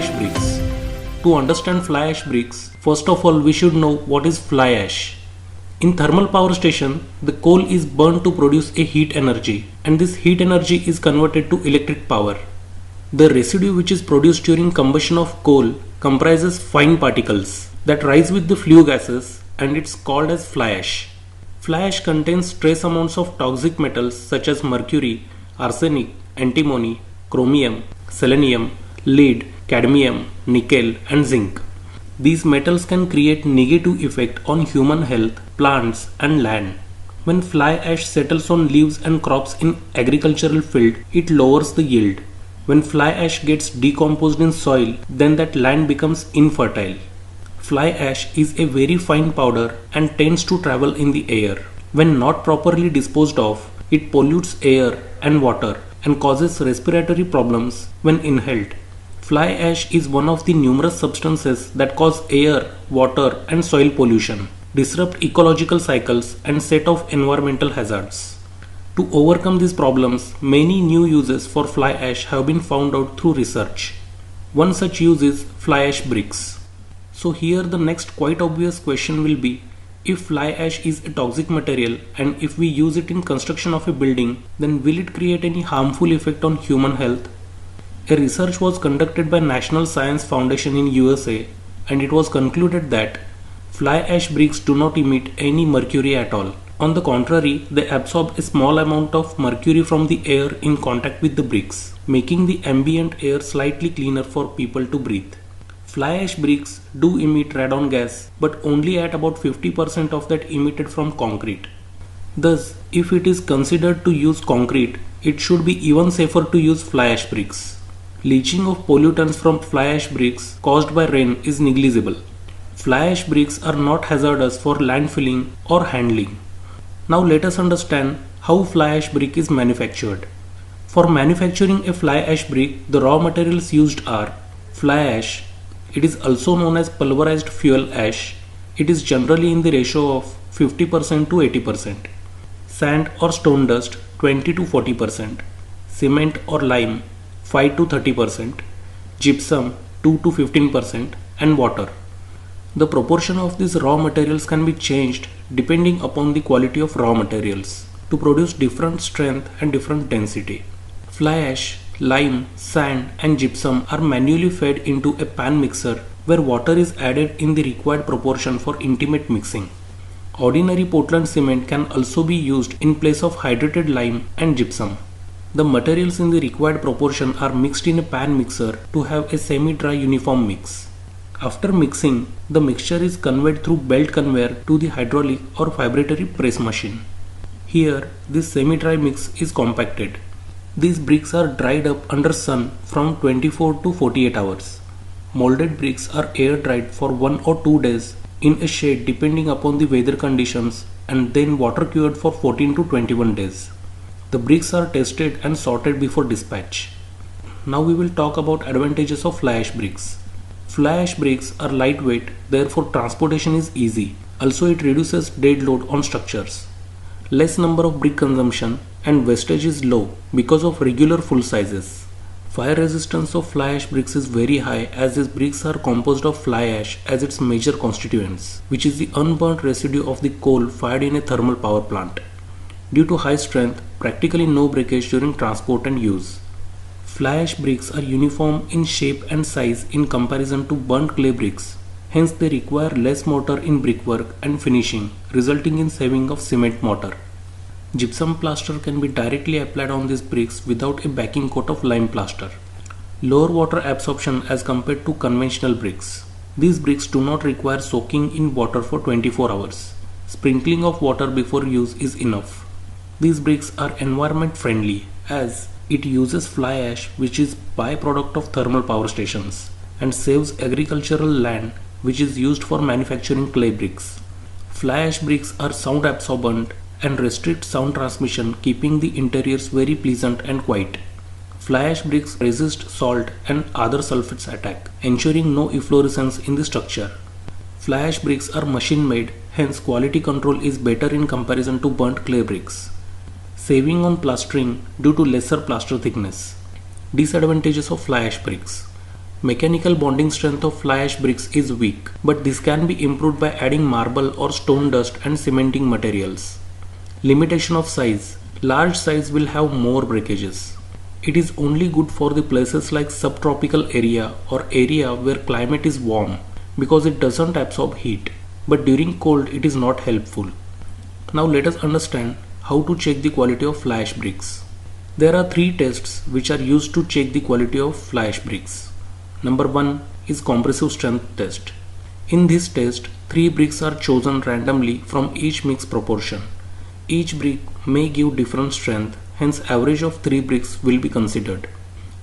ash bricks. To understand fly ash bricks, first of all we should know what is fly ash. In thermal power station, the coal is burned to produce a heat energy, and this heat energy is converted to electric power. The residue which is produced during combustion of coal comprises fine particles that rise with the flue gases, and it's called as fly ash. Fly ash contains trace amounts of toxic metals such as mercury, arsenic, antimony, chromium, selenium, lead, cadmium, nickel and zinc. These metals can create negative effect on human health, plants and land. When fly ash settles on leaves and crops in agricultural field, it lowers the yield. When fly ash gets decomposed in soil, then that land becomes infertile. Fly ash is a very fine powder and tends to travel in the air. When not properly disposed of, it pollutes air and water and causes respiratory problems when inhaled. Fly ash is one of the numerous substances that cause air, water and soil pollution, disrupt ecological cycles and set off environmental hazards. To overcome these problems, many new uses for fly ash have been found out through research. One such use is fly ash bricks. So here the next quite obvious question will be, if fly ash is a toxic material and if we use it in construction of a building, then will it create any harmful effect on human health? A research was conducted by National Science Foundation in USA, and it was concluded that fly ash bricks do not emit any mercury at all. On the contrary, they absorb a small amount of mercury from the air in contact with the bricks, making the ambient air slightly cleaner for people to breathe. Fly ash bricks do emit radon gas, but only at about 50% of that emitted from concrete. Thus, if it is considered to use concrete, it should be even safer to use fly ash bricks. Leaching of pollutants from fly ash bricks caused by rain is negligible. Fly ash bricks are not hazardous for landfilling or handling. Now let us understand how fly ash brick is manufactured. For manufacturing a fly ash brick, the raw materials used are fly ash. It is also known as pulverized fuel ash. It is generally in the ratio of 50% to 80%. Sand or stone dust 20 to 40%. Cement or lime 5 to 30%. Gypsum 2 to 15% and water. The proportion of these raw materials can be changed depending upon the quality of raw materials to produce different strength and different density. Fly ash, lime, sand and gypsum are manually fed into a pan mixer where water is added in the required proportion for intimate mixing. Ordinary Portland cement can also be used in place of hydrated lime and gypsum. The materials in the required proportion are mixed in a pan mixer to have a semi-dry uniform mix. After mixing, the mixture is conveyed through belt conveyor to the hydraulic or vibratory press machine. Here, this semi-dry mix is compacted. These bricks are dried up under sun from 24 to 48 hours. Molded bricks are air dried for 1 or 2 days in a shade depending upon the weather conditions, and then water cured for 14 to 21 days. The bricks are tested and sorted before dispatch. Now we will talk about advantages of fly ash bricks. Fly ash bricks are lightweight, therefore transportation is easy. Also it reduces dead load on structures. Less number of brick consumption and wastage is low because of regular full sizes. Fire resistance of fly ash bricks is very high as these bricks are composed of fly ash as its major constituents, which is the unburnt residue of the coal fired in a thermal power plant. Due to high strength, practically no breakage during transport and use. Fly ash bricks are uniform in shape and size in comparison to burnt clay bricks. Hence they require less mortar in brickwork and finishing, resulting in saving of cement mortar. Gypsum plaster can be directly applied on these bricks without a backing coat of lime plaster. Lower water absorption as compared to conventional bricks. These bricks do not require soaking in water for 24 hours. Sprinkling of water before use is enough. These bricks are environment friendly as it uses fly ash, which is byproduct of thermal power stations, and saves agricultural land which is used for manufacturing clay bricks. Fly ash bricks are sound absorbent and restrict sound transmission, keeping the interiors very pleasant and quiet. Fly ash bricks resist salt and other sulfates attack, ensuring no efflorescence in the structure. Fly ash bricks are machine made, hence quality control is better in comparison to burnt clay bricks. Saving on plastering due to lesser plaster thickness. Disadvantages of fly ash bricks. Mechanical bonding strength of fly ash bricks is weak, but this can be improved by adding marble or stone dust and cementing materials. Limitation of size. Large size will have more breakages. It is only good for the places like subtropical area or area where climate is warm because it doesn't absorb heat, but during cold it is not helpful. Now let us understand how to check the quality of fly ash bricks. There are three tests which are used to check the quality of fly ash bricks. Number 1 is compressive strength test. In this test, 3 bricks are chosen randomly from each mix proportion. Each brick may give different strength, hence average of 3 bricks will be considered.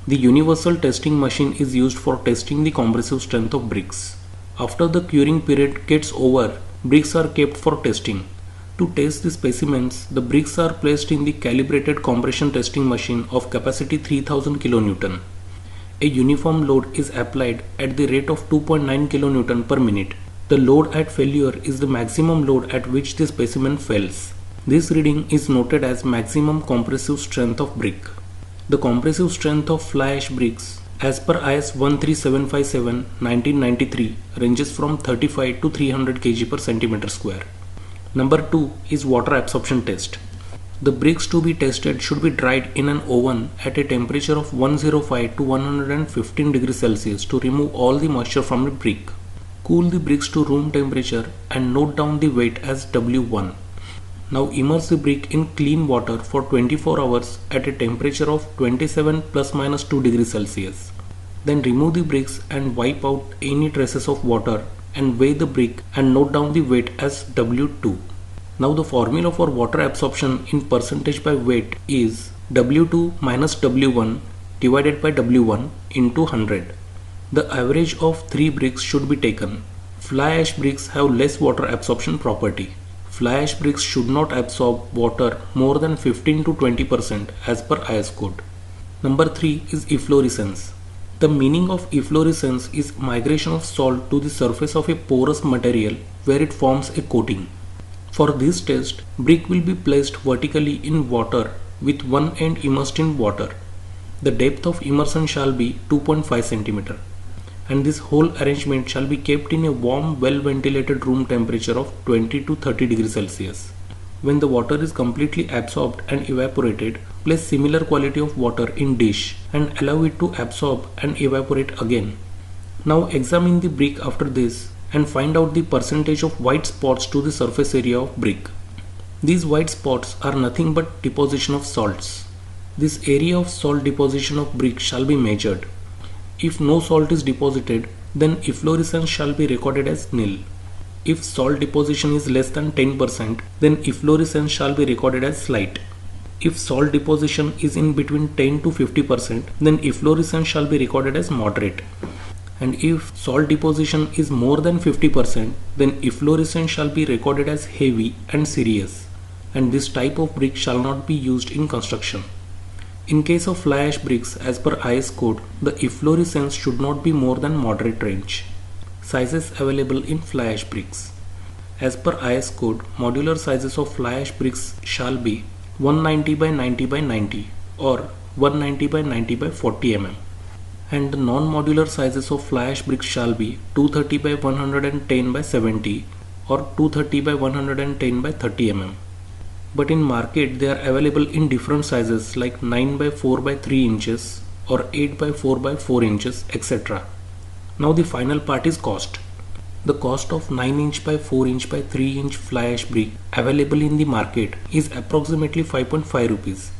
The universal testing machine is used for testing the compressive strength of bricks. After the curing period gets over, bricks are kept for testing. To test the specimens, the bricks are placed in the calibrated compression testing machine of capacity 3000 kN. A uniform load is applied at the rate of 2.9 kN per minute. The load at failure is the maximum load at which the specimen fails. This reading is noted as maximum compressive strength of brick. The compressive strength of fly ash bricks as per IS 13757 1993 ranges from 35 to 300 kg per centimeter square. Number 2 is water absorption test. The bricks to be tested should be dried in an oven at a temperature of 105 to 115 degrees Celsius to remove all the moisture from the brick. Cool the bricks to room temperature and note down the weight as W1. Now immerse the brick in clean water for 24 hours at a temperature of 27 plus minus 2 degrees Celsius. Then remove the bricks and wipe out any traces of water and weigh the brick and note down the weight as W2. Now the formula for water absorption in percentage by weight is W2 minus W1 divided by W1 into 100. The average of 3 bricks should be taken. Fly ash bricks have less water absorption property. Fly ash bricks should not absorb water more than 15 to 20% as per IS code. Number 3 is efflorescence. The meaning of efflorescence is migration of salt to the surface of a porous material where it forms a coating. For this test, brick will be placed vertically in water with one end immersed in water. The depth of immersion shall be 2.5 cm, and this whole arrangement shall be kept in a warm, well ventilated room temperature of 20 to 30 degrees Celsius. When the water is completely absorbed and evaporated, place similar quality of water in dish and allow it to absorb and evaporate again. Now examine the brick after this and find out the percentage of white spots to the surface area of brick. These white spots are nothing but deposition of salts. This area of salt deposition of brick shall be measured. If no salt is deposited, then efflorescence shall be recorded as nil. If salt deposition is less than 10%, then efflorescence shall be recorded as slight. If salt deposition is in between 10 to 50%, then efflorescence shall be recorded as moderate. And if salt deposition is more than 50%, then efflorescence shall be recorded as heavy and serious, and this type of brick shall not be used in construction. In case of fly ash bricks, as per IS code, the efflorescence should not be more than moderate range. Sizes available in fly ash bricks. As per IS code, modular sizes of fly ash bricks shall be 190 by 90 by 90 or 190 by 90 by 40 mm. And the non-modular sizes of fly ash bricks shall be 230 by 110 by 70 or 230 by 110 by 30 mm. But in market they are available in different sizes like 9 by 4 by 3 inches or 8 by 4 by 4 inches, etc. Now the final part is cost. The cost of 9 inch by 4 inch by 3 inch fly ash brick available in the market is approximately 5.5 rupees.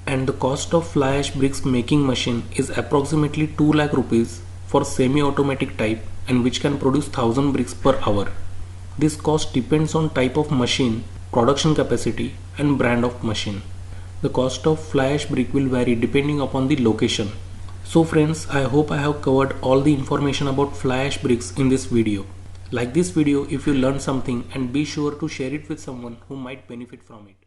And the cost of fly ash bricks making machine is approximately 2 lakh rupees for semi-automatic type and which can produce 1000 bricks per hour. This cost depends on type of machine, production capacity and brand of machine. The cost of fly ash brick will vary depending upon the location. So friends, I hope I have covered all the information about fly ash bricks in this video. Like this video if you learned something and be sure to share it with someone who might benefit from it.